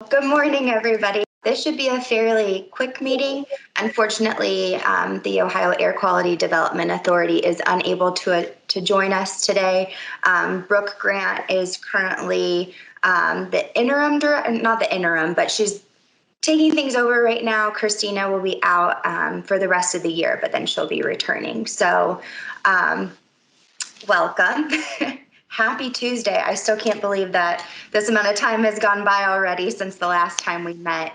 Good morning, everybody. This should be a fairly quick meeting. Unfortunately, the Ohio Air Quality Development Authority is unable to join us today. Brooke Grant is currently the interim director, not the interim, but she's taking things over right now. Christina will be out for the rest of the year, but then she'll be returning. So welcome. Happy Tuesday. I still can't believe that this amount of time has gone by already since the last time we met.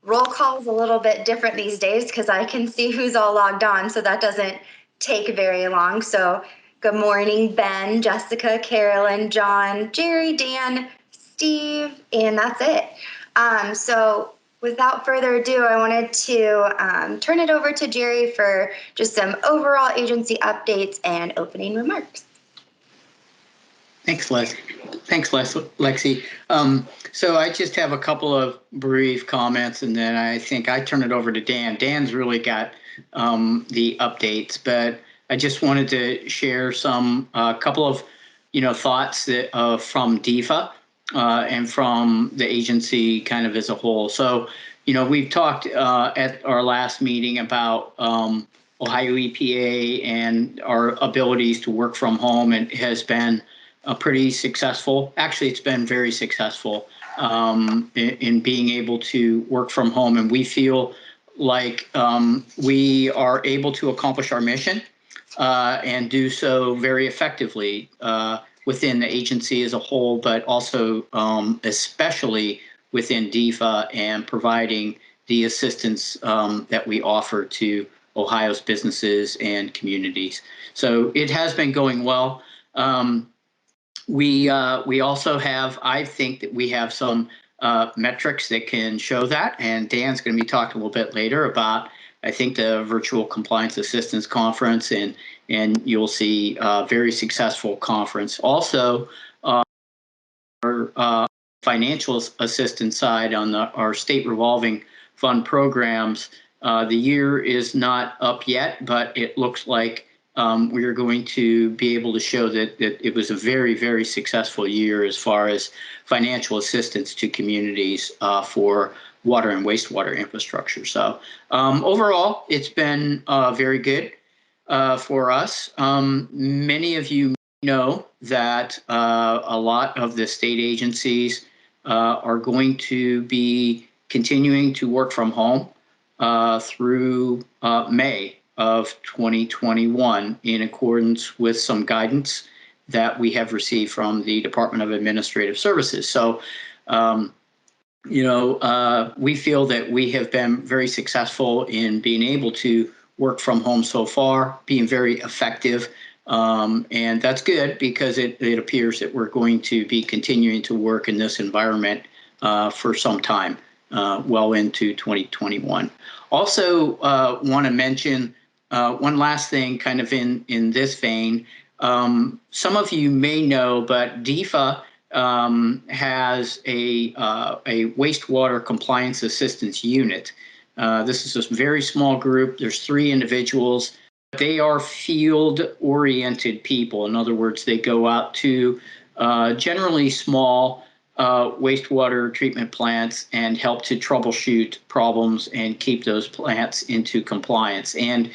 Roll call is a little bit different these days because I can see who's all logged on, so that doesn't take very long. So good morning, Ben, Jessica, Carolyn, John, Jerry, Dan, Steve, and that's it. So without further ado, I wanted to turn it over to Jerry for just some overall agency updates and opening remarks. Thanks, Lexi. So I just have a couple of brief comments, and then I think I turn it over to Dan. Dan's really got the updates, but I just wanted to share a couple of thoughts that from DEFA and from the agency kind of as a whole. So we've talked at our last meeting about Ohio EPA and our abilities to work from home, and it has been pretty successful. Actually, it's been very successful in being able to work from home, and we feel like we are able to accomplish our mission and do so very effectively within the agency as a whole, but also especially within DEFA and providing the assistance that we offer to Ohio's businesses and communities. So it has been going well. We also have, I think that we have some metrics that can show that, and Dan's going to be talking a little bit later about, I think, the Virtual Compliance Assistance Conference, and you'll see a very successful conference. Also, our financial assistance side on our state revolving fund programs, the year is not up yet, but it looks like we are going to be able to show that it was a very, very successful year as far as financial assistance to communities for water and wastewater infrastructure. So overall, it's been very good for us. Many of you know that a lot of the state agencies are going to be continuing to work from home through May of 2021 in accordance with some guidance that we have received from the Department of Administrative Services. So, we feel that we have been very successful in being able to work from home so far, being very effective. And that's good because it appears that we're going to be continuing to work in this environment for some time, well into 2021. Also want to mention one last thing kind of in this vein. Some of you may know, but DEFA has a wastewater compliance assistance unit. This is a very small group. There's 3 individuals. They are field-oriented people. In other words, they go out to generally small wastewater treatment plants and help to troubleshoot problems and keep those plants into compliance. And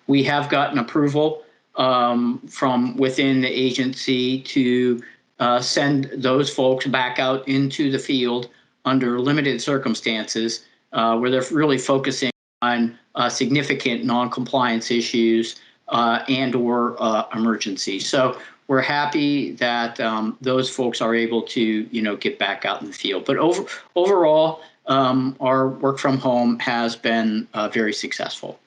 we have gotten approval from within the agency to send those folks back out into the field under limited circumstances where they're really focusing on significant non-compliance issues and or emergencies. So we're happy that those folks are able to, get back out in the field. But overall, our work from home has been very successful.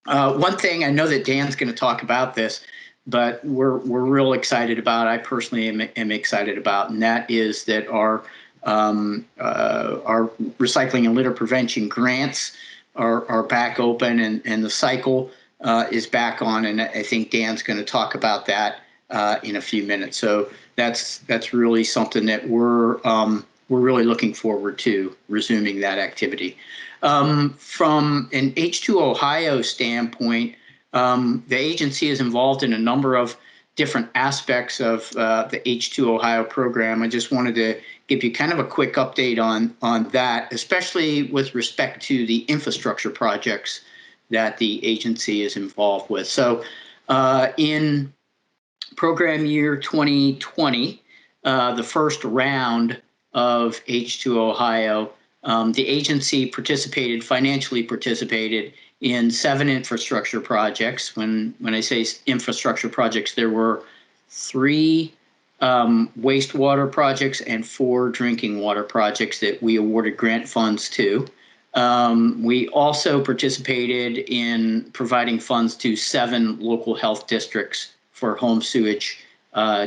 One thing, I know that Dan's going to talk about this, but we're real excited about, I personally am excited about, and that is that our recycling and litter prevention grants are back open, and the cycle is back on, and I think Dan's going to talk about that in a few minutes. So that's really something that we're really looking forward to resuming that activity. From an H2 Ohio standpoint, the agency is involved in a number of different aspects of the H2 Ohio program. I just wanted to give you kind of a quick update on that, especially with respect to the infrastructure projects that the agency is involved with. So in program year 2020, the first round of H2 Ohio, the agency financially participated in 7 infrastructure projects. When I say infrastructure projects, there were 3 wastewater projects and 4 drinking water projects that we awarded grant funds to. We also participated in providing funds to 7 local health districts for home sewage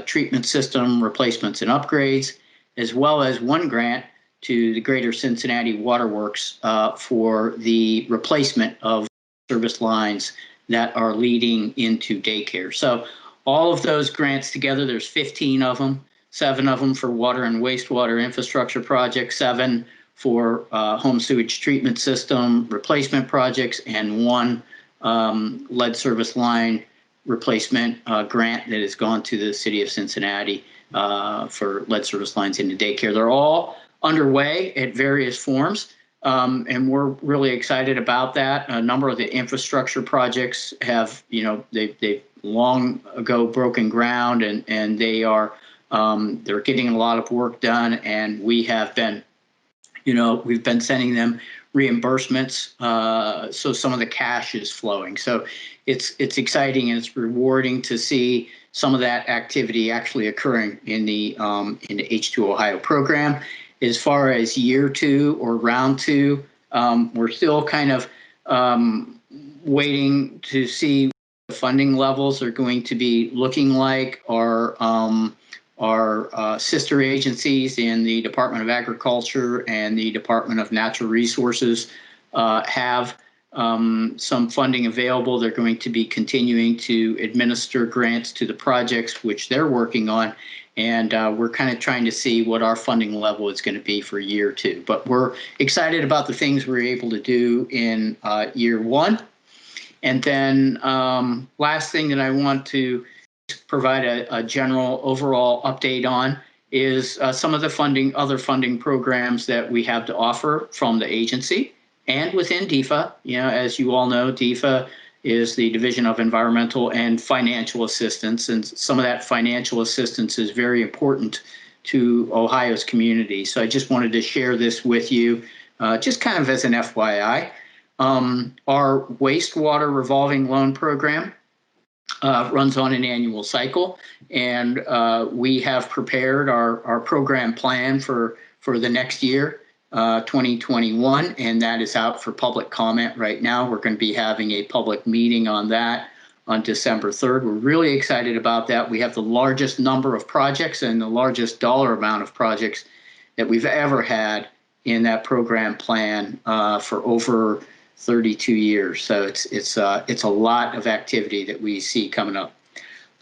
treatment system replacements and upgrades, as well as 1 grant to the Greater Cincinnati Waterworks for the replacement of service lines that are leading into daycare. So all of those grants together, there's 15 of them, 7 of them for water and wastewater infrastructure projects, 7 for home sewage treatment system replacement projects, and 1 lead service line replacement grant that has gone to the city of Cincinnati for lead service lines into daycare. They're all underway at various forms, and we're really excited about that. A number of the infrastructure projects have, they've long ago broken ground, and they're getting a lot of work done, and we have been, we've been sending them reimbursements, so some of the cash is flowing. So it's exciting and it's rewarding to see some of that activity actually occurring in the H2 Ohio program. As far as year 2 or round 2, we're still kind of waiting to see what the funding levels are going to be looking like. Our sister agencies in the Department of Agriculture and the Department of Natural Resources have some funding available. They're going to be continuing to administer grants to the projects which they're working on. And we're kind of trying to see what our funding level is going to be for year 2. But we're excited about the things we're able to do in year 1. And then last thing that I want to provide a general overall update on is some of the other funding programs that we have to offer from the agency and within DEFA. As you all know, DEFA is the Division of Environmental and Financial Assistance, and some of that financial assistance is very important to Ohio's community. So I just wanted to share this with you, just kind of as an FYI. Our wastewater revolving loan program runs on an annual cycle, and we have prepared our program plan for the next year, 2021, and that is out for public comment right now. We're going to be having a public meeting on that on December 3rd. We're really excited about that. We have the largest number of projects and the largest dollar amount of projects that we've ever had in that program plan for over 32 years. So it's a lot of activity that we see coming up.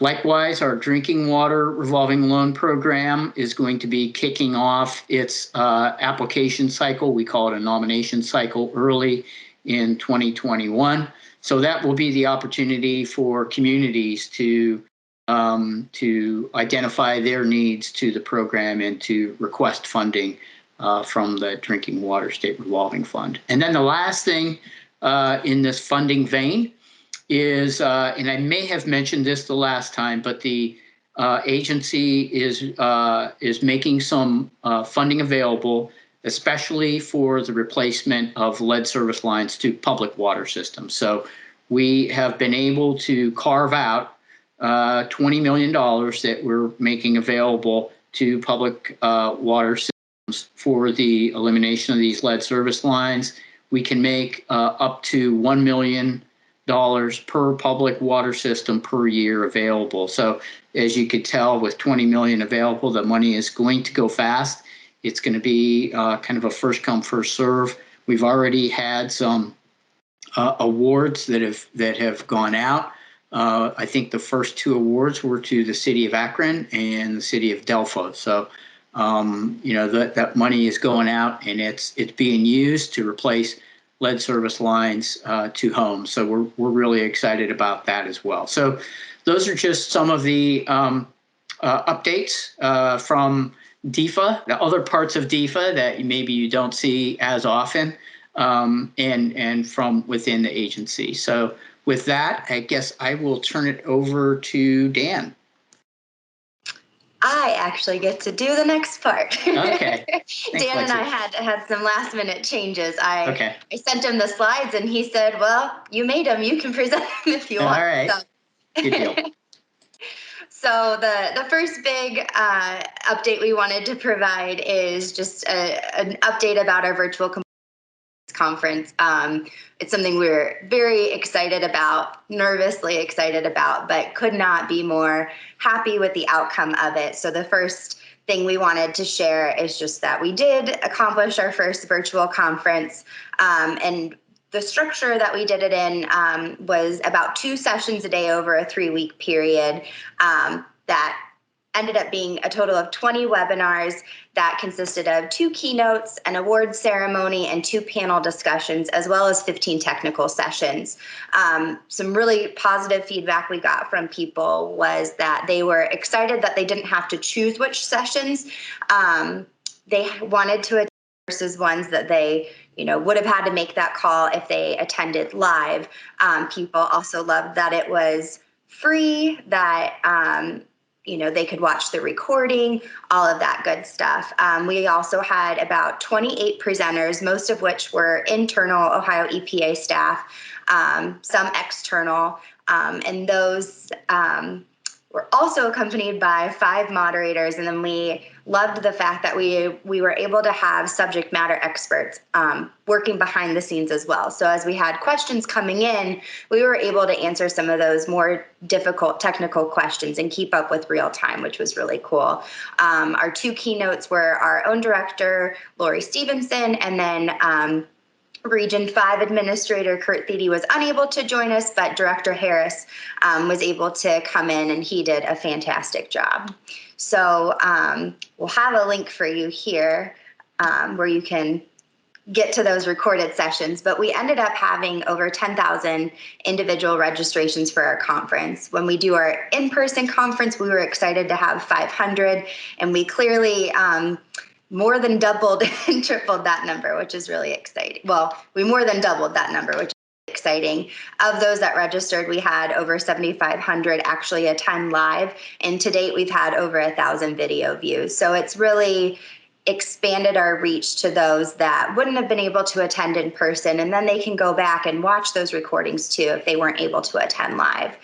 Likewise, our drinking water revolving loan program is going to be kicking off its application cycle. We call it a nomination cycle early in 2021. So that will be the opportunity for communities to identify their needs to the program and to request funding from the Drinking Water State Revolving Fund. And then the last thing in this funding vein is, and I may have mentioned this the last time, but the agency is making some funding available, especially for the replacement of lead service lines to public water systems. So we have been able to carve out $20 million that we're making available to public water systems for the elimination of these lead service lines. We can make up to $1 million per public water system per year available. So as you could tell, with 20 million available, the money is going to go fast. It's going to be kind of a first come, first serve. We've already had some awards that have gone out. I think the first 2 awards were to the city of Akron and the city of Delphos. So that money is going out, and it's being used to replace lead service lines to homes. So we're really excited about that as well. So those are just some of the updates from DEFA, the other parts of DEFA that maybe you don't see as often, and from within the agency. So with that, I guess I will turn it over to Dan. I actually get to do the next part. Okay. Thanks, Dan and Lexi. I had some last minute changes. Okay. I sent him the slides and he said, well, you made them. You can present them if you All want. right. So. Good deal. So the first big update we wanted to provide is just an update about our virtual conference. It's something we're very excited about, nervously excited about, but could not be more happy with the outcome of it. So the first thing we wanted to share is just that we did accomplish our first virtual conference, and the structure that we did it in was about 2 sessions a day over a 3-week period, that ended up being a total of 20 webinars that consisted of 2 keynotes, an awards ceremony, and 2 panel discussions, as well as 15 technical sessions. Some really positive feedback we got from people was that they were excited that they didn't have to choose which sessions they wanted to attend versus ones that they would have had to make that call if they attended live. People also loved that it was free, that they could watch the recording, all of that good stuff. We also had about 28 presenters, most of which were internal Ohio EPA staff, some external, and those were also accompanied by 5 moderators. And then we loved the fact that we were able to have subject matter experts working behind the scenes as well. So as we had questions coming in, we were able to answer some of those more difficult technical questions and keep up with real time, which was really cool. Our 2 keynotes were our own director, Lori Stevenson, and then Region 5 Administrator Kurt Thiede was unable to join us, but Director Harris was able to come in, and he did a fantastic job. So we'll have a link for you here where you can get to those recorded sessions, but we ended up having over 10,000 individual registrations for our conference. When we do our in-person conference, we were excited to have 500, and we clearly more than doubled and tripled that number, which is really exciting. Well, we more than doubled that number, which is exciting. Of those that registered, we had over 7,500 actually attend live, and to date we've had over 1,000 video views. So it's really expanded our reach to those that wouldn't have been able to attend in person, and then they can go back and watch those recordings too if they weren't able to attend live.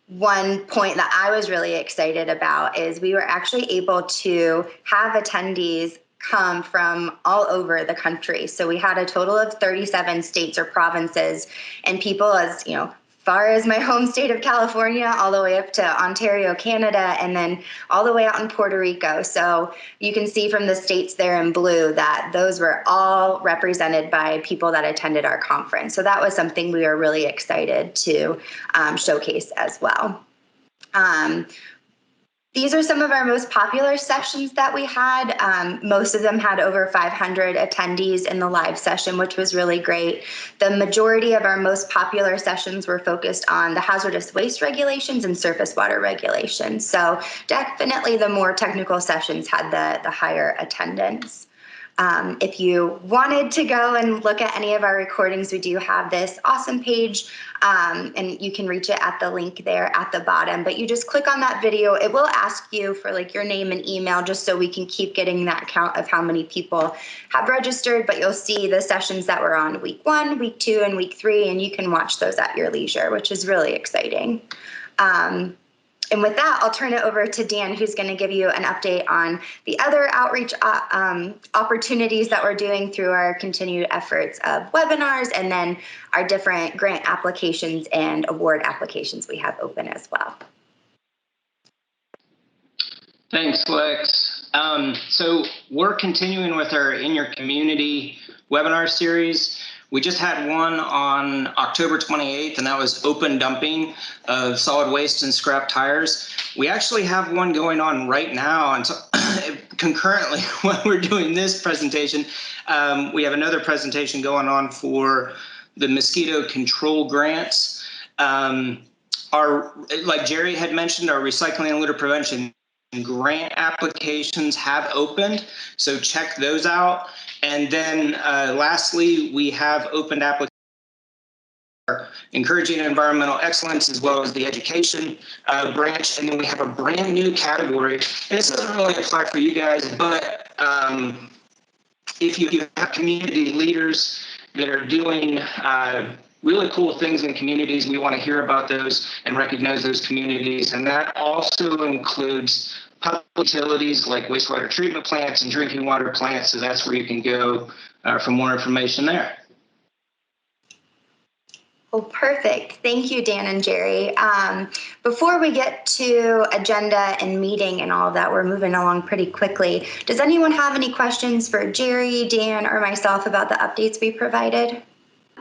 One point that I was really excited about is we were actually able to have attendees come from all over the country. So we had a total of 37 states or provinces, and people as far as my home state of California, all the way up to Ontario, Canada, and then all the way out in Puerto Rico. So you can see from the states there in blue that those were all represented by people that attended our conference. So that was something we were really excited to showcase as well. These are some of our most popular sessions that we had. Most of them had over 500 attendees in the live session, which was really great. The majority of our most popular sessions were focused on the hazardous waste regulations and surface water regulations. So definitely the more technical sessions had the higher attendance. If you wanted to go and look at any of our recordings, we do have this awesome page, and you can reach it at the link there at the bottom. But you just click on that video. It will ask you for your name and email, just so we can keep getting that count of how many people have registered. But you'll see the sessions that were on week 1, week 2, and week 3, and you can watch those at your leisure, which is really exciting. And with that, I'll turn it over to Dan, who's going to give you an update on the other outreach opportunities that we're doing through our continued efforts of webinars, and then our different grant applications and award applications we have open as well. Thanks, Lex. So we're continuing with our In Your Community webinar series. We just had one on October 28th, and that was open dumping of solid waste and scrap tires. We actually have one going on right now, and so concurrently while we're doing this presentation, we have another presentation going on for the mosquito control grants. our, like Jerry had mentioned, our recycling and litter prevention grant applications have opened, so check those out. And then lastly, we have opened applications encouraging environmental excellence as well as the education branch. And then we have a brand new category, and this doesn't really apply for you guys, but if you have community leaders that are doing really cool things in communities, we want to hear about those and recognize those communities. And that also includes public utilities like wastewater treatment plants and drinking water plants. So that's where you can go for more information there. Well, perfect. Thank you, Dan and Jerry. Before we get to agenda and meeting and all of that, we're moving along pretty quickly. Does anyone have any questions for Jerry, Dan, or myself about the updates we provided?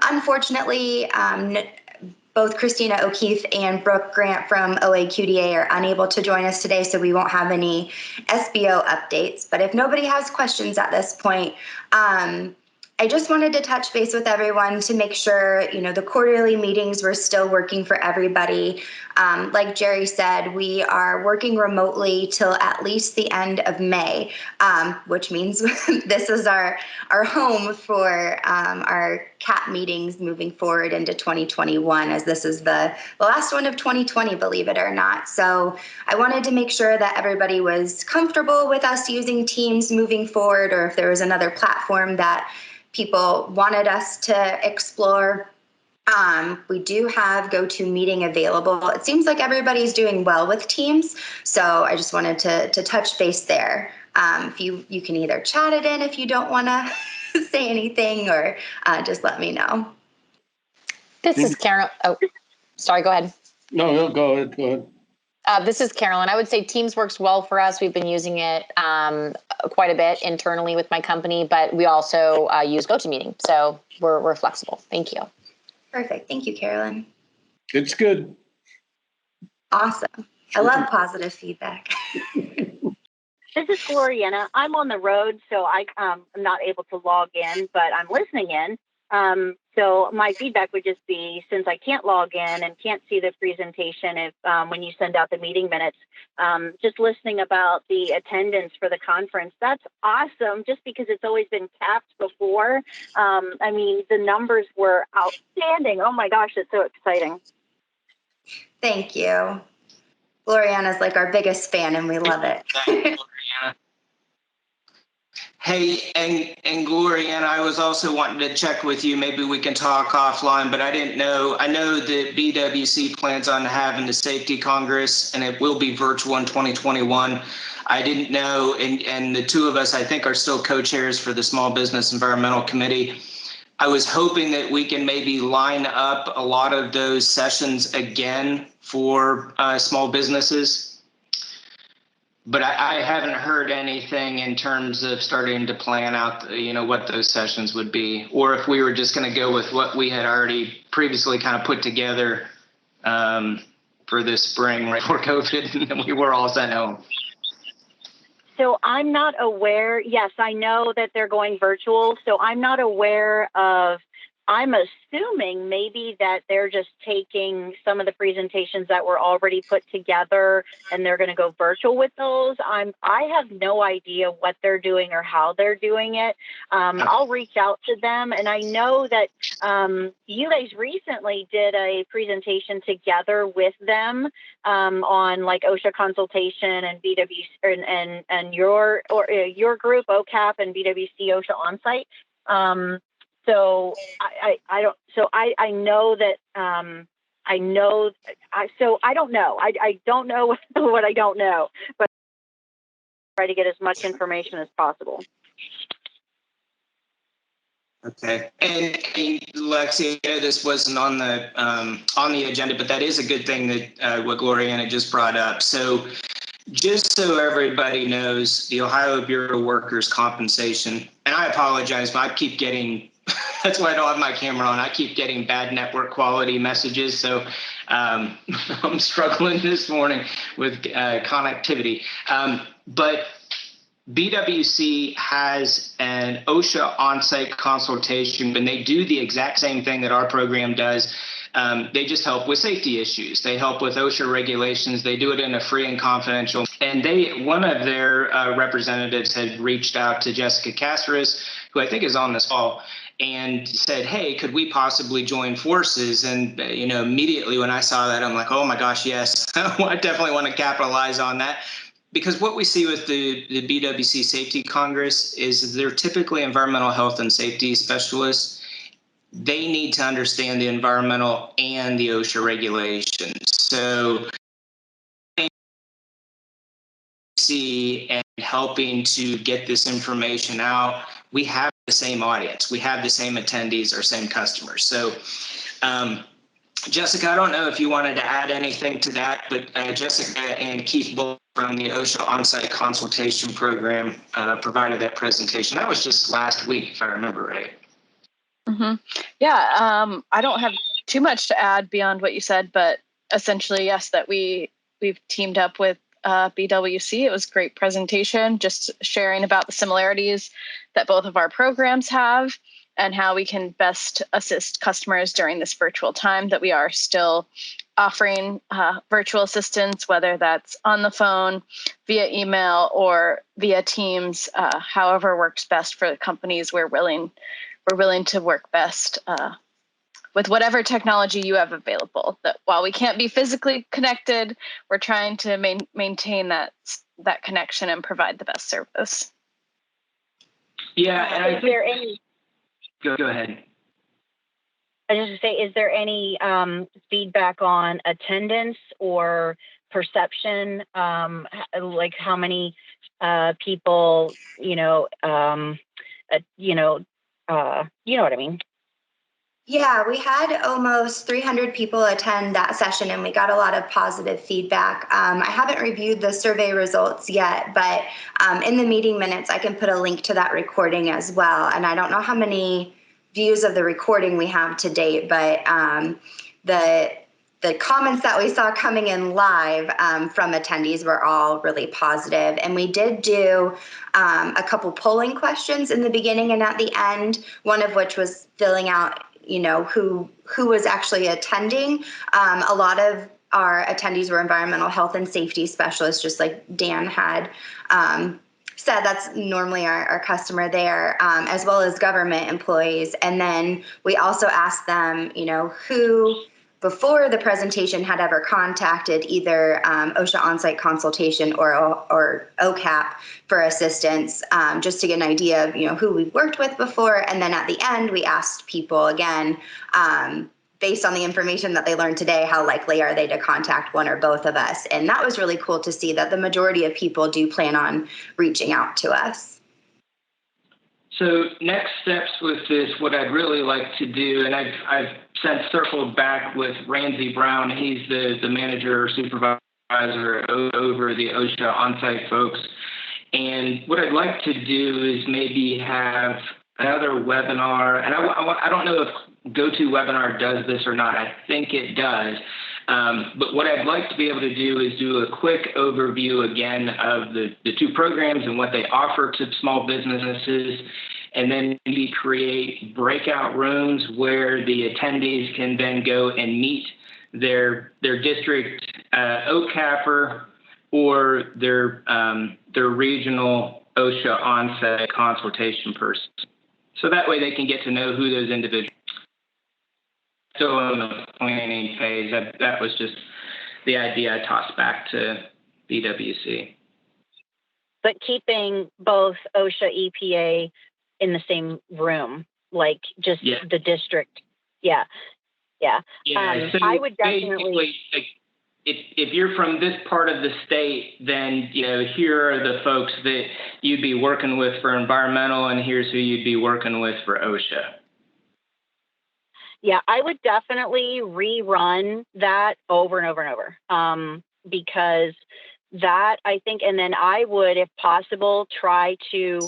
Unfortunately, both Christina O'Keefe and Brooke Grant from OAQDA are unable to join us today, so we won't have any SBO updates. But if nobody has questions at this point, I just wanted to touch base with everyone to make sure, the quarterly meetings were still working for everybody. Like Jerry said, we are working remotely till at least the end of May, which means this is our home for our CAP meetings moving forward into 2021, as this is the last one of 2020, believe it or not. So I wanted to make sure that everybody was comfortable with us using Teams moving forward, or if there was another platform that people wanted us to explore. We do have GoToMeeting available. It seems like everybody's doing well with Teams, so I just wanted to touch base there. If you can either chat it in if you don't want to say anything, or just let me know. This is Carol. Oh, sorry, go ahead. No, go ahead. This is Carolyn. I would say Teams works well for us. We've been using it quite a bit internally with my company, but we also use GoToMeeting, so we're flexible. Thank you. Perfect. Thank you, Carolyn. It's good. Awesome. I love positive feedback. This is Gloriana. I'm on the road, so I'm not able to log in, but I'm listening in. So my feedback would just be, since I can't log in and can't see the presentation if when you send out the meeting minutes, just listening about the attendance for the conference, that's awesome, just because it's always been capped before. I mean, the numbers were outstanding. Oh my gosh, it's so exciting. Thank you. Gloriana's like our biggest fan, and we love it. Hey, and Gloriana, I was also wanting to check with you. Maybe we can talk offline, but I didn't know. I know that BWC plans on having the Safety Congress, and it will be virtual in 2021. I didn't know, and the two of us, I think, are still co-chairs for the Small Business Environmental Committee. I was hoping that we can maybe line up a lot of those sessions again for small businesses. But I haven't heard anything in terms of starting to plan out, what those sessions would be, or if we were just going to go with what we had already previously kind of put together for this spring right before COVID, and we were all sent home. So I'm not aware. Yes, I know that they're going virtual, so I'm not aware of. I'm assuming maybe that they're just taking some of the presentations that were already put together and they're going to go virtual with those. I have no idea what they're doing or how they're doing it. I'll reach out to them. And I know that you guys recently did a presentation together with them on like OSHA consultation and BWC and your group, OCAP, and BWC OSHA onsite. So I don't. So I know that I know. So I don't know. I don't know what I don't know, but try to get as much information as possible. Okay. And Lexi, I know this wasn't on the agenda, but that is a good thing that what Gloriana just brought up. So just so everybody knows, the Ohio Bureau of Workers' Compensation, and I apologize, but I keep getting. That's why I don't have my camera on. I keep getting bad network quality messages. So I'm struggling this morning with connectivity. But BWC has an OSHA on-site consultation, and they do the exact same thing that our program does. They just help with safety issues. They help with OSHA regulations. They do it in a free and confidential. And one of their representatives had reached out to Jessica Caceres, who I think is on this call, and said, hey, could we possibly join forces? And, immediately when I saw that, I'm like, oh my gosh, yes, I definitely want to capitalize on that. Because what we see with the BWC Safety Congress is they're typically environmental health and safety specialists. They need to understand the environmental and the OSHA regulations. So and helping to get this information out, we have the same audience, we have the same attendees, our same customers. So Jessica, I don't know if you wanted to add anything to that, but Jessica and Keith Bull from the OSHA on-site consultation program provided that presentation. That was just last week, if I remember right. Mm-hmm. Yeah, I don't have too much to add beyond what you said, but essentially, yes, that we've teamed up with BWC. It was a great presentation, just sharing about the similarities that both of our programs have and how we can best assist customers during this virtual time, that we are still offering virtual assistance, whether that's on the phone, via email, or via Teams, however works best for the companies. We're willing to work best with whatever technology you have available. That while we can't be physically connected, we're trying to maintain that connection and provide the best service. Yeah, and is there any? Go ahead. I was just say, is there any feedback on attendance or perception? Like how many people, you know what I mean? Yeah, we had almost 300 people attend that session, and we got a lot of positive feedback. I haven't reviewed the survey results yet, but in the meeting minutes, I can put a link to that recording as well. And I don't know how many views of the recording we have to date, but the comments that we saw coming in live from attendees were all really positive. And we did do a couple polling questions in the beginning and at the end, one of which was filling out who was actually attending. A lot of our attendees were environmental health and safety specialists, just like Dan had said. That's normally our customer there, as well as government employees. And then we also asked them, who before the presentation had ever contacted either OSHA on-site consultation or OCAP for assistance, just to get an idea of who we've worked with before. And then at the end, we asked people again, based on the information that they learned today, how likely are they to contact one or both of us? And that was really cool to see that the majority of people do plan on reaching out to us. So next steps with this, what I'd really like to do, and I've since circled back with Ramsey Brown. He's the manager or supervisor over the OSHA on-site folks. And what I'd like to do is maybe have another webinar. And I don't know if GoToWebinar does this or not. I think it does. But what I'd like to be able to do is do a quick overview again of the two programs and what they offer to small businesses, and then maybe create breakout rooms where the attendees can then go and meet their district OCAPer or their regional OSHA on-site consultation person. So that way they can get to know who those individuals are. Still in the planning phase. That was just the idea I tossed back to BWC. But keeping both OSHA, EPA in the same room, like just the district. Yeah. So I would definitely. If you're from this part of the state, then here are the folks that you'd be working with for environmental, and here's who you'd be working with for OSHA. Yeah, I would definitely rerun that over and over and over, because that, I think, and then I would, if possible, try to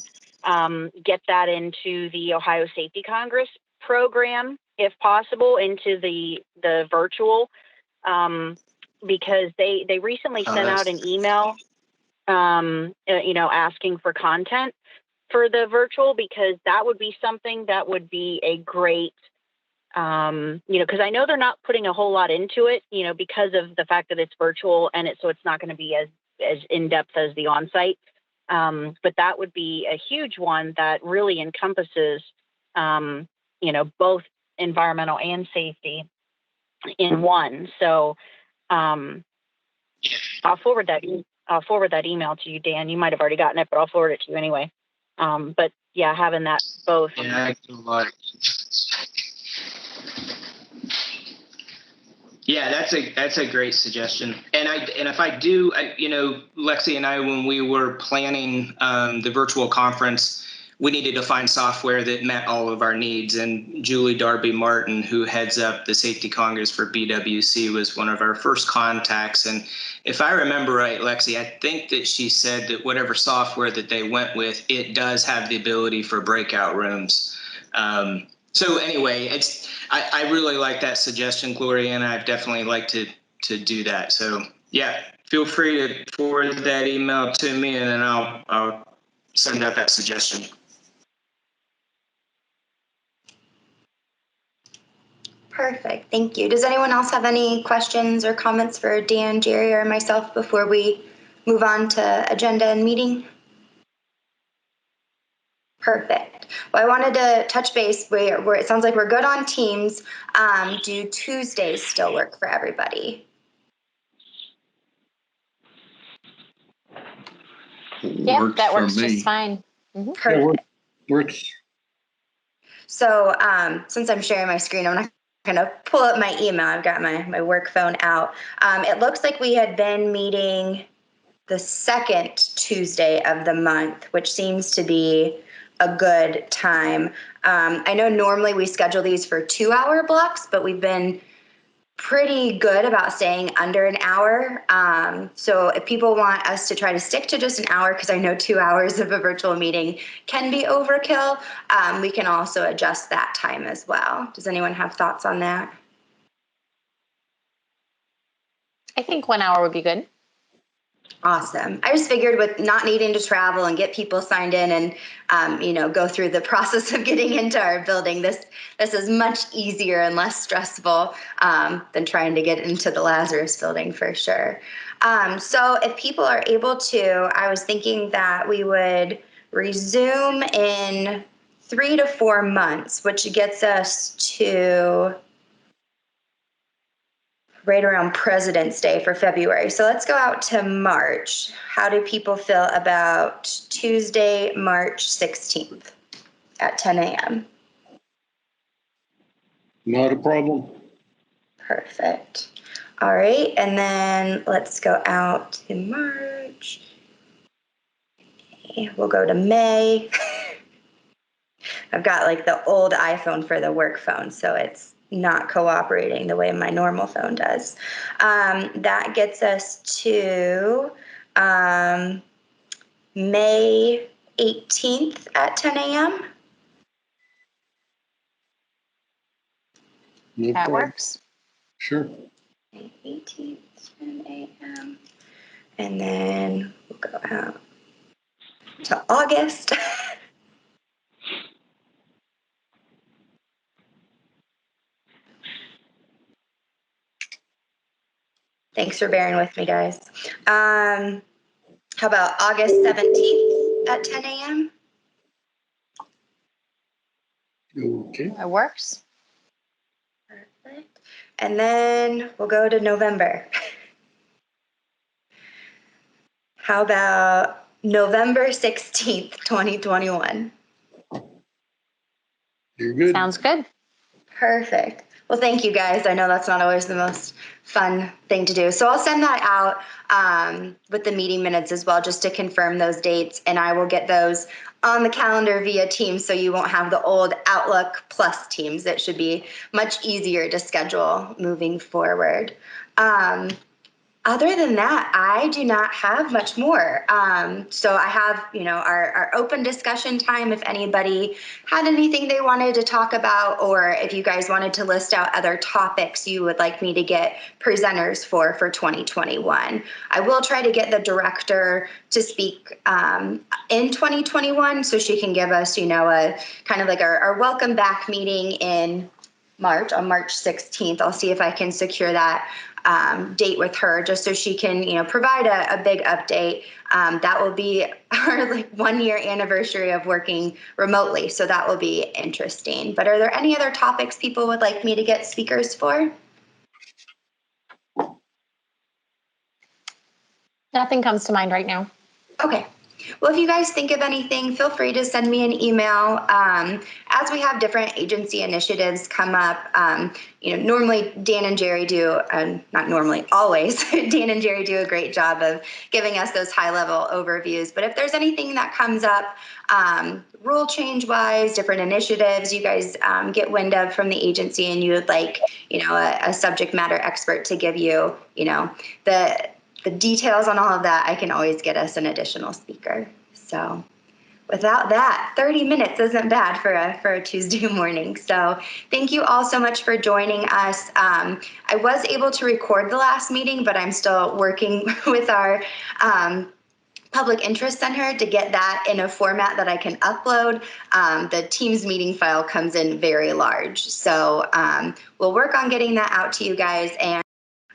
get that into the Ohio Safety Congress program, if possible, into the virtual, because they recently sent out an email, asking for content for the virtual, because that would be something that would be a great because I know they're not putting a whole lot into it, because of the fact that it's virtual so it's not going to be as in-depth as the on-site. But that would be a huge one that really encompasses, both environmental and safety in one. So I'll forward that email to you, Dan. You might have already gotten it, but I'll forward it to you anyway. But yeah, having that both. Yeah, I do like. Yeah, that's a great suggestion. And if I do, Lexi and I, when we were planning the virtual conference, we needed to find software that met all of our needs. And Julie Darby Martin, who heads up the Safety Congress for BWC, was one of our first contacts. And if I remember right, Lexi, I think that she said that whatever software that they went with, it does have the ability for breakout rooms. So anyway, I really like that suggestion, Gloria, and I'd definitely like to do that. So yeah, feel free to forward that email to me, and then I'll send out that suggestion. Perfect. Thank you. Does anyone else have any questions or comments for Dan, Jerry, or myself before we move on to agenda and meeting? Perfect. Well, I wanted to touch base where it sounds like we're good on Teams. Do Tuesdays still work for everybody? Yeah, that works just fine. Yeah, Perfect. works. So since I'm sharing my screen, I'm not going to pull up my email. I've got my work phone out. It looks like we had been meeting the second Tuesday of the month, which seems to be a good time. I know normally we schedule these for 2-hour blocks, but we've been pretty good about staying under an hour. So if people want us to try to stick to just an hour, because I know 2 hours of a virtual meeting can be overkill, we can also adjust that time as well. Does anyone have thoughts on that? I think 1 hour would be good. Awesome. I just figured with not needing to travel and get people signed in and, go through the process of getting into our building, this is much easier and less stressful than trying to get into the Lazarus building for sure. So if people are able to, I was thinking that we would resume in 3 to 4 months, which gets us to right around President's Day for February. So let's go out to March. How do people feel about Tuesday, March 16th at 10 a.m.? Not a problem. Perfect. All right, and then let's go out to March. We'll go to May. I've got like the old iPhone for the work phone, so it's not cooperating the way my normal phone does. That gets us to May 18th at 10 a.m. No That problem. works. Sure. May 18th, 10 a.m. And then we'll go out to August. Thanks for bearing with me, guys. How about August 17th at 10 a.m.? Okay. That works. Perfect. And then we'll go to November. How about November 16th, 2021? You're good. Sounds good. Perfect. Well, thank you guys. I know that's not always the most fun thing to do. So I'll send that out with the meeting minutes as well, just to confirm those dates. And I will get those on the calendar via Teams, so you won't have the old Outlook plus Teams. It should be much easier to schedule moving forward. Other than that, I do not have much more. So I have, our open discussion time if anybody had anything they wanted to talk about, or if you guys wanted to list out other topics you would like me to get presenters for 2021. I will try to get the director to speak in 2021, so she can give us, a kind of like our welcome back meeting in March, on March 16th. I'll see if I can secure that date with her, just so she can, provide a big update. That will be our 1 year anniversary of working remotely, so that will be interesting. But are there any other topics people would like me to get speakers for? Nothing comes to mind right now. Okay. Well, if you guys think of anything, feel free to send me an email. As we have different agency initiatives come up, normally Dan and Jerry do, not normally, always, Dan and Jerry do a great job of giving us those high-level overviews. But if there's anything that comes up, rule change-wise, different initiatives you guys get wind of from the agency, and you would like, a subject matter expert to give you, the details on all of that, I can always get us an additional speaker. So without that, 30 minutes isn't bad for a Tuesday morning. So thank you all so much for joining us. I was able to record the last meeting, but I'm still working with our Public Interest Center to get that in a format that I can upload. The Teams meeting file comes in very large. So we'll work on getting that out to you guys. And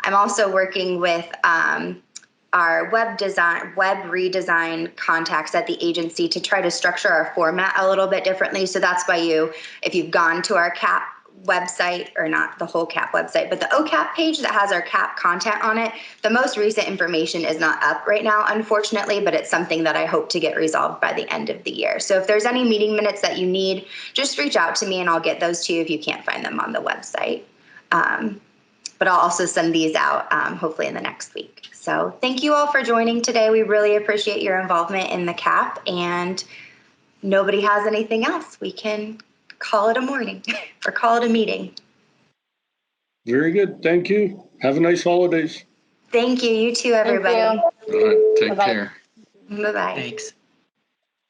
I'm also working with our web redesign contacts at the agency to try to structure our format a little bit differently. So that's why if you've gone to our CAP website, or not the whole CAP website, but the OCAP page that has our CAP content on it, the most recent information is not up right now, unfortunately, but it's something that I hope to get resolved by the end of the year. So if there's any meeting minutes that you need, just reach out to me and I'll get those to you if you can't find them on the website. But I'll also send these out hopefully in the next week. So thank you all for joining today. We really appreciate your involvement in the CAP, and nobody has anything else, we can call it a morning or call it a meeting. Very good. Thank you. Have a nice holidays. Thank you. You too, everybody. Thank you. All right, take Bye-bye. care. Bye-bye. Thanks.